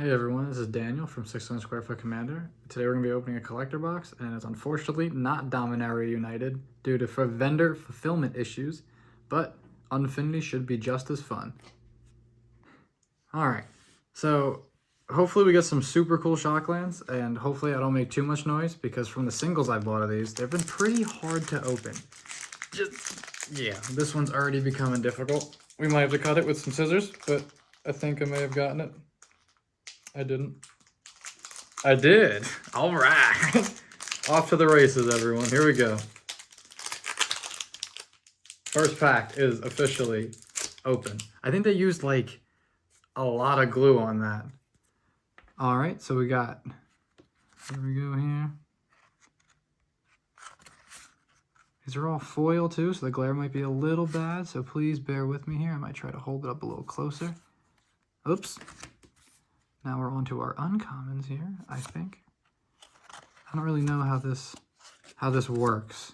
Hey everyone, this is Daniel from 600 Square Foot Commander. Today we're going to be opening a collector box, and it's unfortunately not Dominaria United due to vendor fulfillment issues, but Unfinity should be just as fun. Alright, so hopefully we get some super cool Shocklands, and hopefully I don't make too much noise, because from the singles I bought of these, they've been pretty hard to open. Yeah, this one's already becoming difficult. We might have to cut it with some scissors, but I think I may have gotten it. I didn't. I did. All right. Off to the races, everyone. Here we go. First pack is officially open. I think they used like a lot of glue on that. All right, so we got, here we go here. These are all foil too, so the glare might be a little bad, so please bear with me here. I might try to hold it up a little closer. Oops. Now we're on to our uncommons here, I think. I don't really know how this works.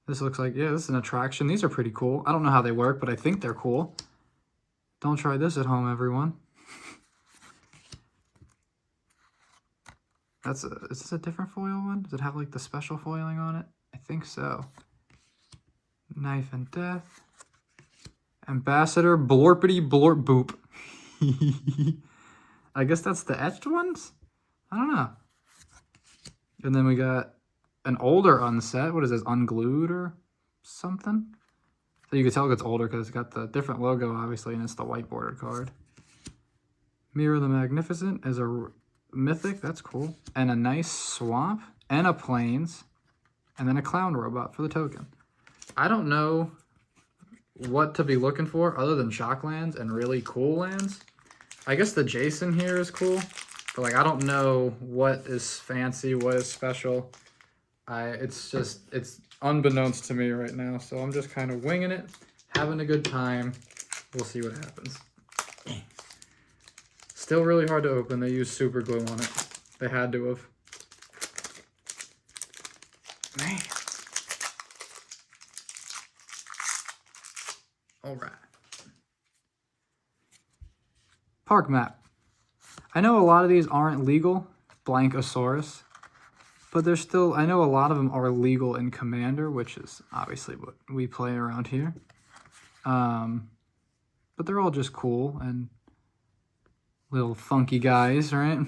This looks like, yeah, this is an attraction. These are pretty cool. I don't know how they work, but I think they're cool. Don't try this at home, everyone. Is this a different foil one? Does it have like the special foiling on it? I think so. Knife and Death. Ambassador Blorpity Blorp Boop. I guess that's the etched ones? I don't know. And then we got an older unset. What is this, unglued or something? So you can tell it's older because it's got the different logo, obviously, and it's the white bordered card. Mirror the Magnificent is a mythic. That's cool. And a nice swamp and a plains. And then a clown robot for the token. I don't know what to be looking for other than Shocklands and really cool lands. I guess the Jason here is cool, but like I don't know what is fancy, what is special. It's unbeknownst to me right now, so I'm just kind of winging it, having a good time. We'll see what happens. Still really hard to open. They used super glue on it. They had to have. Man. All right. Park map. I know a lot of these aren't legal, Blankosaurus, but there's still, I know a lot of them are legal in Commander, which is obviously what we play around here. But they're all just cool and little funky guys, right?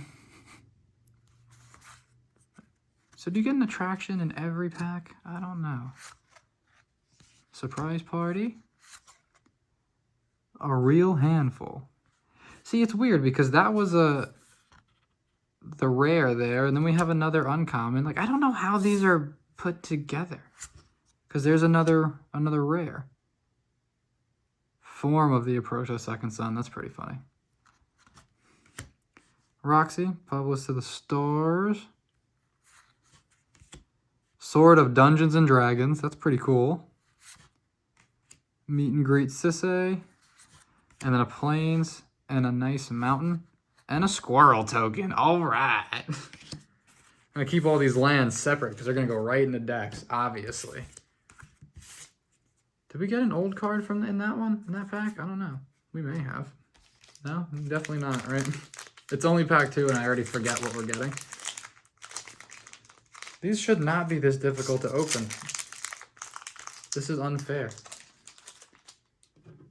So do you get an attraction in every pack? I don't know. Surprise party. A real handful. See, it's weird because that was the rare there, and then we have another uncommon. Like, I don't know how these are put together. Because there's another rare. Form of the Approach of Second Sun. That's pretty funny. Roxy, Published to the Stars. Sword of Dungeons and Dragons. That's pretty cool. Meet and Greet Sisay. And then a Plains. And a nice mountain. And a squirrel token. All right. I'm going to keep all these lands separate because they're going to go right in the decks, obviously. Did we get an old card in that one? In that pack? I don't know. We may have. No? Definitely not, right? It's only pack 2 and I already forget what we're getting. These should not be this difficult to open. This is unfair.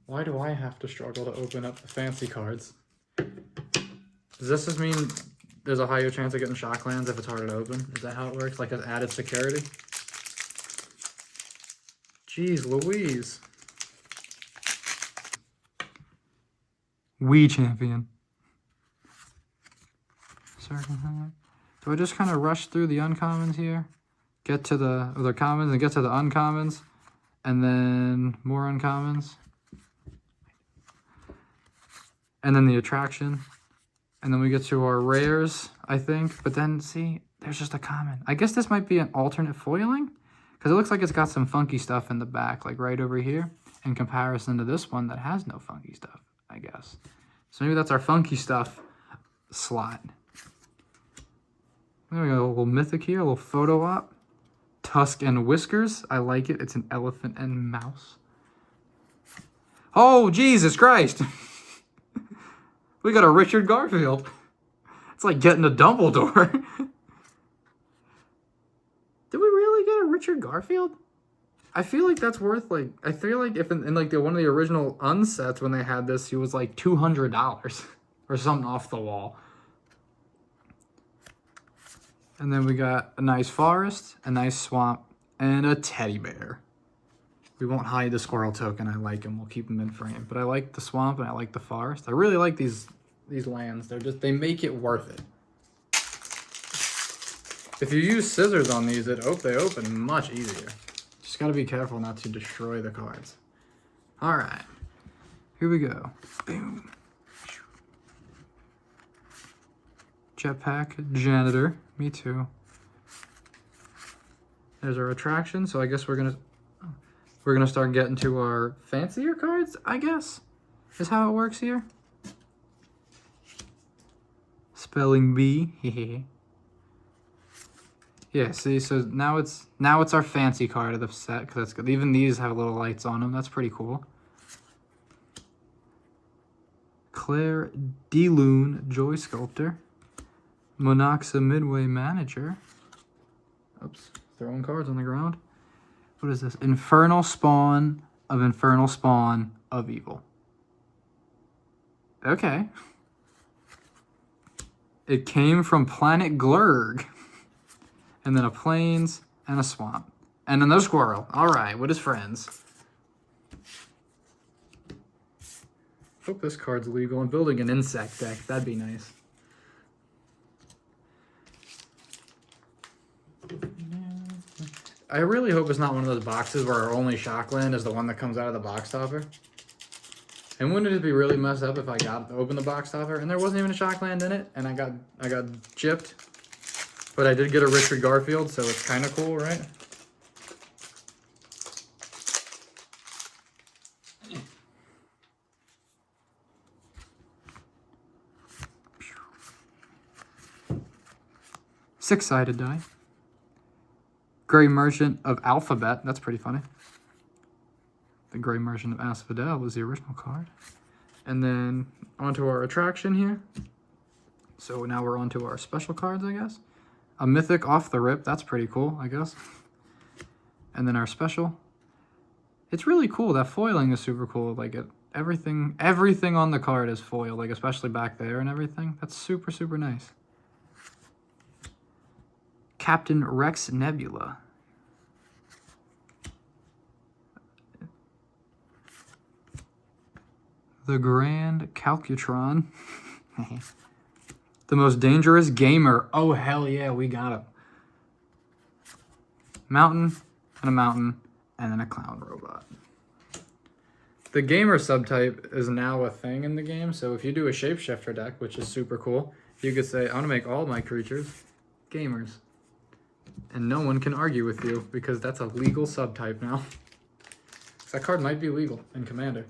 Why do I have to struggle to open up the fancy cards? Does this just mean there's a higher chance of getting Shocklands if it's harder to open? Is that how it works? Like an added security? Jeez Louise. We champion. Do I just kind of rush through the uncommons here? Get to the other commons and get to the uncommons? And then more uncommons? And then the attraction. And then we get to our rares, I think. But then, see, there's just a common. I guess this might be an alternate foiling. Because it looks like it's got some funky stuff in the back, like right over here. In comparison to this one that has no funky stuff, I guess. So maybe that's our funky stuff slot. There we go, a little mythic here, a little photo op. Tusk and Whiskers. I like it. It's an elephant and mouse. Oh, Jesus Christ. We got a Richard Garfield. It's like getting a Dumbledore. Did we really get a Richard Garfield? I feel like that's worth like, I feel like if in like one of the original unsets when they had this, he was like $200 or something off the wall. And then we got a nice forest, a nice swamp, and a teddy bear. We won't hide the squirrel token. I like him. We'll keep him in frame. But I like the swamp and I like the forest. I really like these lands. They make it worth it. If you use scissors on these, they open much easier. Just gotta be careful not to destroy the cards. All right, here we go. Boom. Jetpack janitor. Me too. There's our attraction. So I guess we're gonna start getting to our fancier cards. I guess is how it works here. Spelling bee. Yeah, see, so now it's our fancy card of the set, because that's good. Even these have little lights on them. That's pretty cool. Claire DeLune, Joy Sculptor. Monoxa Midway Manager. Oops, throwing cards on the ground. What is this? Infernal Spawn of Evil. Okay. It came from Planet Glurg. And then a plains and a swamp. And another squirrel. All right, with his friends. Hope this card's legal. I'm building an insect deck. That'd be nice. I really hope it's not one of those boxes where our only shockland is the one that comes out of the box topper. And wouldn't it be really messed up if I got to open the box topper and there wasn't even a shockland in it and I got gypped? But I did get a Richard Garfield, so it's kind of cool, right? Six-sided die. Gray Merchant of Alphabet. That's pretty funny. The Gray Merchant of Asphodel was the original card. And then onto our attraction here. So now we're onto our special cards, I guess. A Mythic off the rip. That's pretty cool, I guess. And then our special. It's really cool. That foiling is super cool. Like everything on the card is foiled, like especially back there and everything. That's super, super nice. Captain Rex Nebula. The Grand Calcutron. The Most Dangerous Gamer. Oh, hell yeah, we got him. Mountain, and then a clown robot. The gamer subtype is now a thing in the game, so if you do a shapeshifter deck, which is super cool, you could say, I want to make all my creatures gamers. And no one can argue with you, because that's a legal subtype now. That card might be legal in Commander.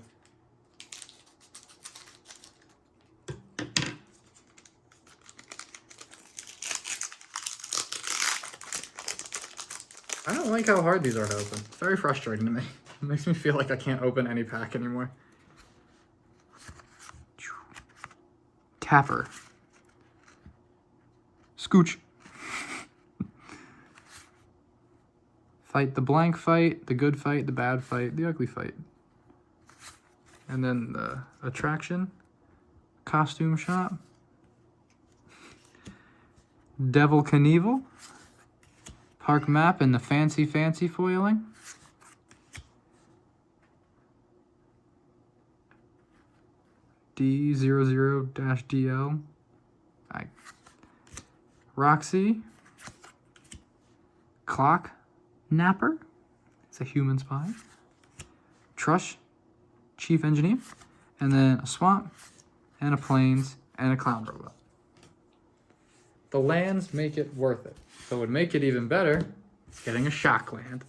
I don't like how hard these are to open. It's very frustrating to me. It makes me feel like I can't open any pack anymore. Tapper. Scooch. Fight the blank fight, the good fight, the bad fight, the ugly fight. And then the attraction. Costume shop. Devil Knievel. Park map and the fancy foiling. D00-DL. Roxy. Clock Napper. It's a human spy. Trush. Chief Engineer. And then a swamp and a plains and a clown robot. The lands make it worth it. So it would make it even better getting a shockland.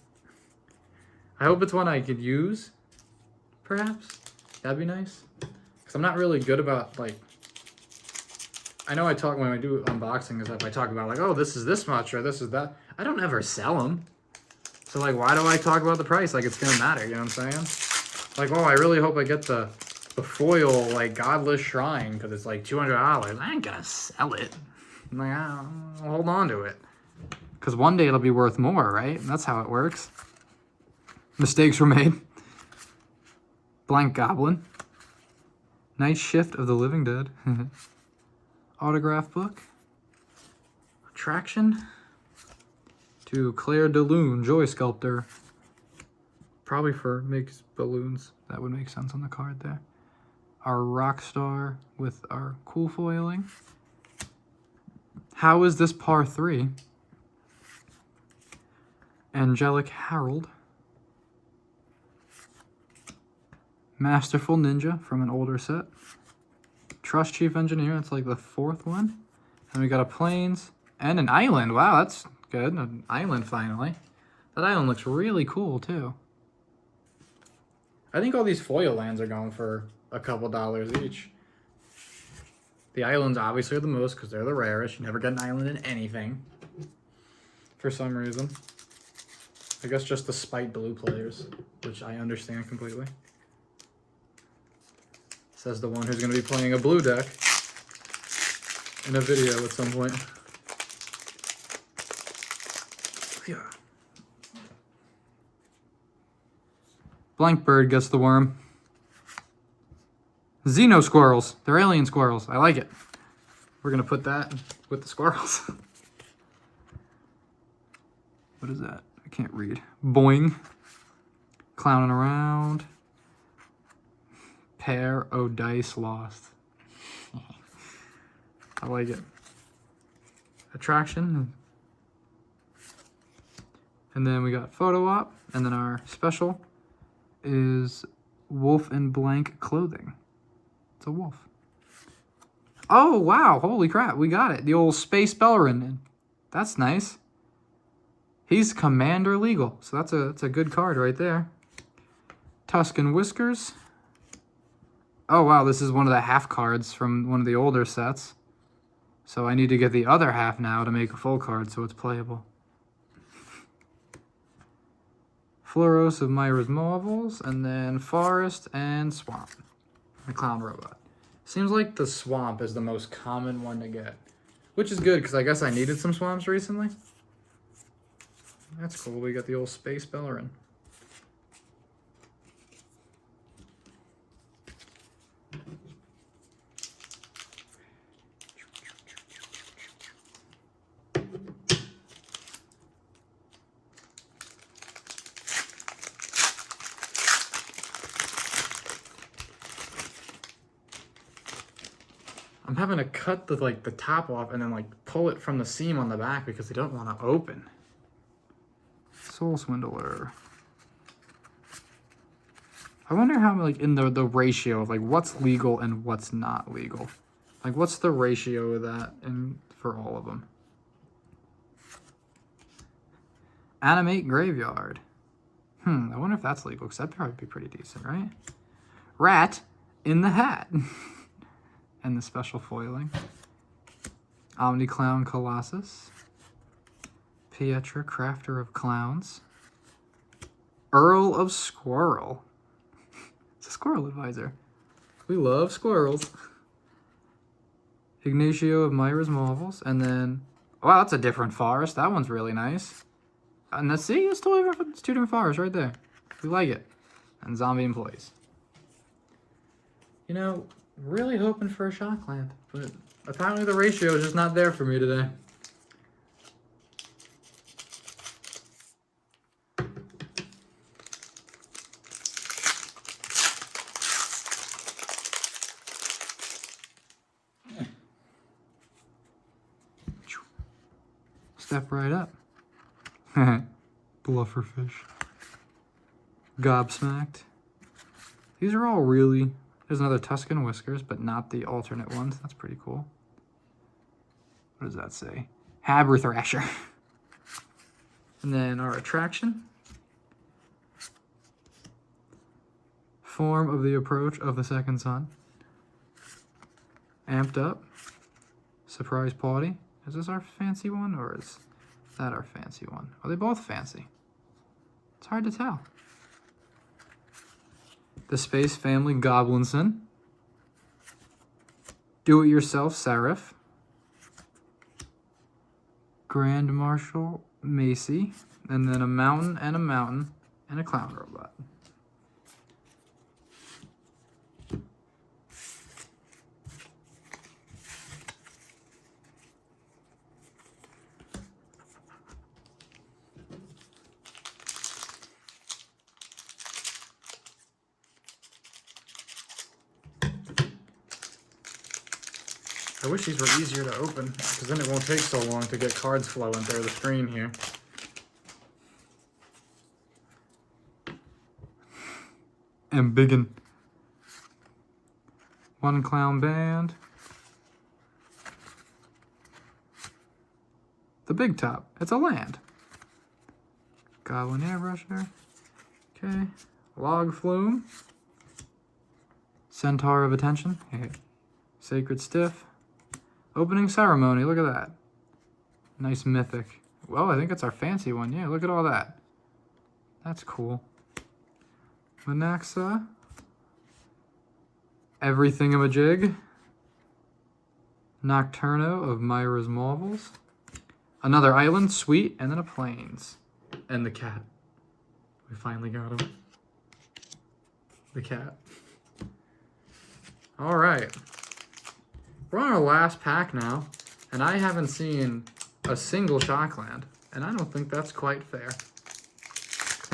I hope it's one I could use, perhaps. That'd be nice. Because I'm not really good about, like... I know I talk when I do unboxing and stuff, I talk about, like, oh, this is this much or this is that. I don't ever sell them. So, like, why do I talk about the price? Like, it's going to matter, you know what I'm saying? Like, oh, I really hope I get the the foil, like, Godless Shrine, because it's like $200. I ain't gonna sell it. I'm like, I'll hold on to it. Because one day it'll be worth more, right? And that's how it works. Mistakes were made. Blank Goblin. Night Shift of the Living Dead. Autograph book. Attraction. To Claire de Lune, Joy Sculptor. Probably for makes balloons. That would make sense on the card there. Our Rockstar with our cool foiling. How is this par 3? Angelic Harold. Masterful Ninja from an older set. Trust Chief Engineer, that's like the 4th one. And we got a Plains and an Island. Wow, that's good. An Island finally. That island looks really cool too. I think all these foil lands are going for a couple dollars each. The islands obviously are the most because they're the rarest. You never get an island in anything. For some reason. I guess just to spite blue players, which I understand completely. Says the one who's going to be playing a blue deck in a video at some point. Yeah. Blank Bird gets the worm. Xeno squirrels. They're alien squirrels. I like it. We're going to put that with the squirrels. What is that? I can't read. Boing. Clowning around. Pair o' dice lost. I like it. Attraction. And then we got photo op. And then our special is wolf in blank clothing. It's a wolf. Oh, wow. Holy crap. We got it. The old Space Bellerin. That's nice. He's Commander Legal. So that's a good card right there. Tuscan Whiskers. Oh, wow. This is one of the half cards from one of the older sets. So I need to get the other half now to make a full card so it's playable. Floros of Myra's Marvels. And then Forest and Swamp. The Clown Robot. Seems like the Swamp is the most common one to get. Which is good because I guess I needed some Swamps recently. That's cool. We got the old Space Bellerin. I'm having to cut the top off and then pull it from the seam on the back because they don't want to open. Soul Swindler. I wonder how in the ratio of what's legal and what's not legal. What's the ratio of that for all of them? Animate Graveyard. I wonder if that's legal because that'd probably be pretty decent, right? Rat in the Hat. And the special foiling. Omni Clown Colossus. Pietra, Crafter of Clowns. Earl of Squirrel. It's a squirrel advisor. We love squirrels. Ignacio of Myra's Marvels. And then, wow, that's a different forest. That one's really nice. And let's see, it's totally different. It's 2 different forests right there. We like it. And Zombie Employees. You know, really hoping for a shock lamp, but apparently the ratio is just not there for me today. Step right up. Blufferfish. Gobsmacked. These are all really... There's another Tuscan Whiskers, but not the alternate ones. That's pretty cool. What does that say? Haberthrasher. And then our attraction. Form of the Approach of the Second Sun. Amped Up. Surprise Party. Is this our fancy one, or is that our fancy one? Are they both fancy? It's hard to tell. The Space Family Goblinson. Do-It-Yourself Seraph. Grand Marshal Macy. And then a mountain and a clown robot. I wish these were easier to open, because then it won't take so long to get cards flowing through the screen here. And biggin. One clown band. The big top. It's a land. Goblin airbrusher. Okay. Log flume. Centaur of Attention. Okay. Sacred Stiff. Opening Ceremony. Look at that. Nice mythic. Well, I think it's our fancy one. Yeah, look at all that. That's cool. Manaxa. Everythingamajig. Nocturno of Myra's Marvels. Another island, sweet, and then a plains. And the cat. We finally got him. The cat. All right. We're on our last pack now, and I haven't seen a single Shockland, and I don't think that's quite fair.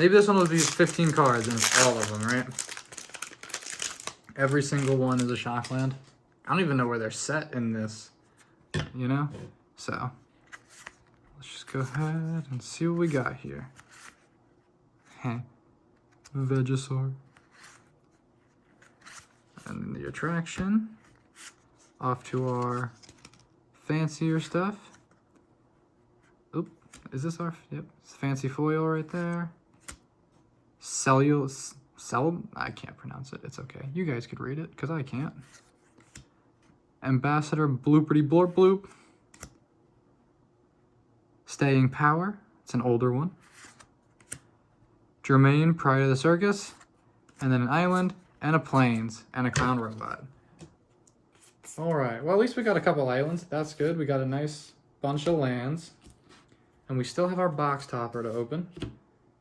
Maybe this one will be 15 cards, and it's all of them, right? Every single one is a Shockland. I don't even know where they're set in this, you know? So, let's just go ahead and see what we got here. Vegisaur. And then the attraction. Off to our fancier stuff. Oop, is this our, yep, it's fancy foil right there. I can't pronounce it, it's okay. You guys could read it, because I can't. Ambassador Bloopity Blorp Bloop. Staying Power, it's an older one. Germain, Pride of the Circus. And then an island, and a plains, and a clown robot. Alright, well at least we got a couple islands. That's good. We got a nice bunch of lands. And we still have our box topper to open.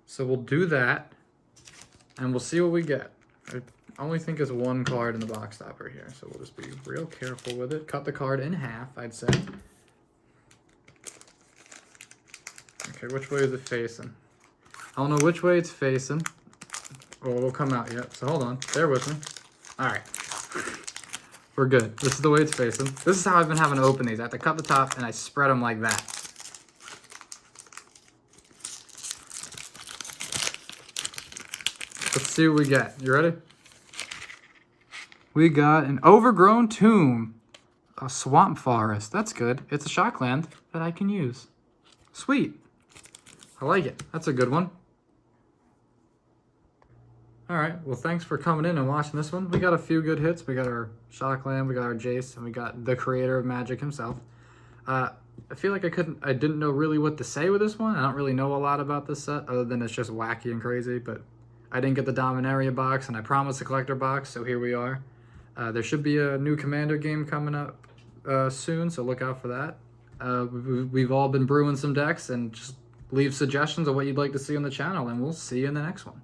So we'll do that. And we'll see what we get. I only think it's one card in the box topper here. So we'll just be real careful with it. Cut the card in half, I'd say. Okay, which way is it facing? I don't know which way it's facing. Well, it'll come out yet. So hold on. Bear with me. Alright. We're good. This is the way it's facing. This is how I've been having to open these. I have to cut the top and I spread them like that. Let's see what we get. You ready? We got an Overgrown Tomb. A Swamp Forest. That's good. It's a Shockland that I can use. Sweet. I like it. That's a good one. Alright, well thanks for coming in and watching this one. We got a few good hits. We got our Shockland, we got our Jace, and we got the creator of Magic himself. I feel like I didn't know really what to say with this one. I don't really know a lot about this set, other than it's just wacky and crazy, but I didn't get the Dominaria box, and I promised a collector box, so here we are. There should be a new Commander game coming up soon, so look out for that. We've all been brewing some decks, and just leave suggestions of what you'd like to see on the channel, and we'll see you in the next one.